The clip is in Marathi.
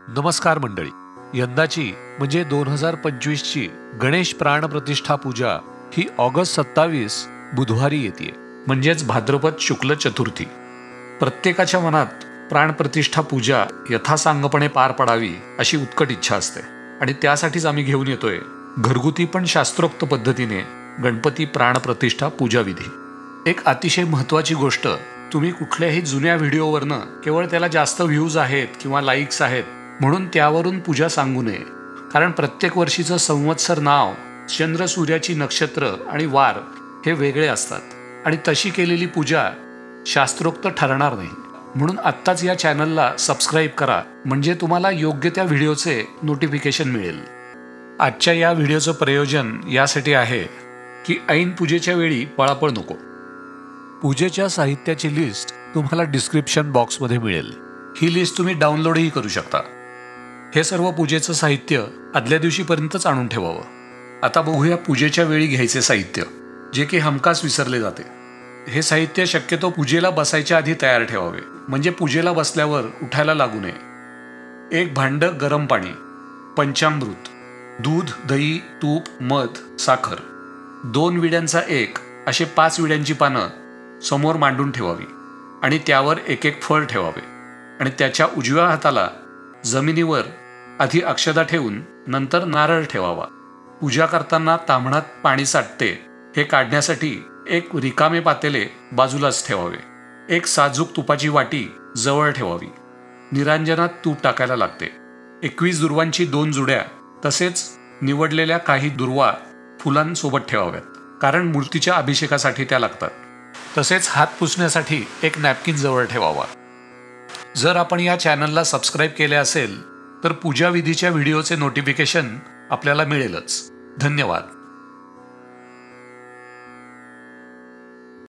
नमस्कार मंडळी. यंदाची म्हणजे 2025ची गणेश प्राणप्रतिष्ठा पूजा ही ऑगस्ट 27 बुधवारी येते, म्हणजेच भाद्रपद शुक्ल चतुर्थी. प्रत्येकाच्या मनात प्राणप्रतिष्ठा पूजा यथासांगपणे पार पडावी अशी उत्कट इच्छा असते आणि त्यासाठीच आम्ही घेऊन येतोय घरगुती पण शास्त्रोक्त पद्धतीने गणपती प्राणप्रतिष्ठा पूजा विधी. एक अतिशय महत्त्वाची गोष्ट, तुम्ही कुठल्याही जुन्या व्हिडिओवरनं केवळ त्याला जास्त व्ह्यूज आहेत किंवा लाईक्स आहेत म्हणून त्यावरून पूजा सांगू नये. कारण प्रत्येक वर्षीचं संवत्सर नाव, चंद्र सूर्याची नक्षत्र आणि वार हे वेगळे असतात आणि तशी केलेली पूजा शास्त्रोक्त ठरणार नाही. म्हणून आत्ताच या चॅनलला सबस्क्राईब करा, म्हणजे तुम्हाला योग्य त्या व्हिडिओचे नोटिफिकेशन मिळेल. आजच्या या व्हिडिओचं प्रयोजन यासाठी आहे की ऐन पूजेच्या वेळी पळापळ नको. पूजेच्या साहित्याची लिस्ट तुम्हाला डिस्क्रिप्शन बॉक्समध्ये मिळेल. ही लिस्ट तुम्ही डाउनलोडही करू शकता. हे सर्व पूजेचं साहित्य आदल्या दिवशीपर्यंतच आणून ठेवावं. आता बघूया पूजेच्या वेळी घ्यायचे साहित्य, जे की हमखास विसरले जाते. हे साहित्य शक्यतो पूजेला बसायच्या आधी तयार ठेवावे, म्हणजे पूजेला बसल्यावर उठायला लागू नये. एक भांडं गरम पाणी, पंचामृत, दूध, दही, तूप, मध, साखर, 2 विड्यांचा एक असे 5 विड्यांची पानं समोर मांडून ठेवावी आणि त्यावर एक एक फळ ठेवावे आणि त्याच्या उजव्या हाताला जमिनीवर आधी अक्षता ठेवून नंतर नारळ ठेवावा. पूजा करताना ताम्हणात पाणी साठते हे काढण्यासाठी एक रिकामे पातेले बाजूलाच ठेवावे. एक साजूक तुपाची वाटी जवळ ठेवावी. निरांजनात तूप टाकायला लागते. 21 दुर्वांची 2 जुड्या तसेच निवडलेल्या काही दुर्वा फुलांसोबत ठेवाव्यात, कारण मूर्तीच्या अभिषेकासाठी त्या लागतात. तसेच हात पुसण्यासाठी एक नॅपकिन जवळ ठेवावा. जर आपण या चॅनलला सबस्क्राईब केले असेल तर पूजाविधीच्या व्हिडिओचे नोटिफिकेशन आपल्याला मिळेलच. धन्यवाद.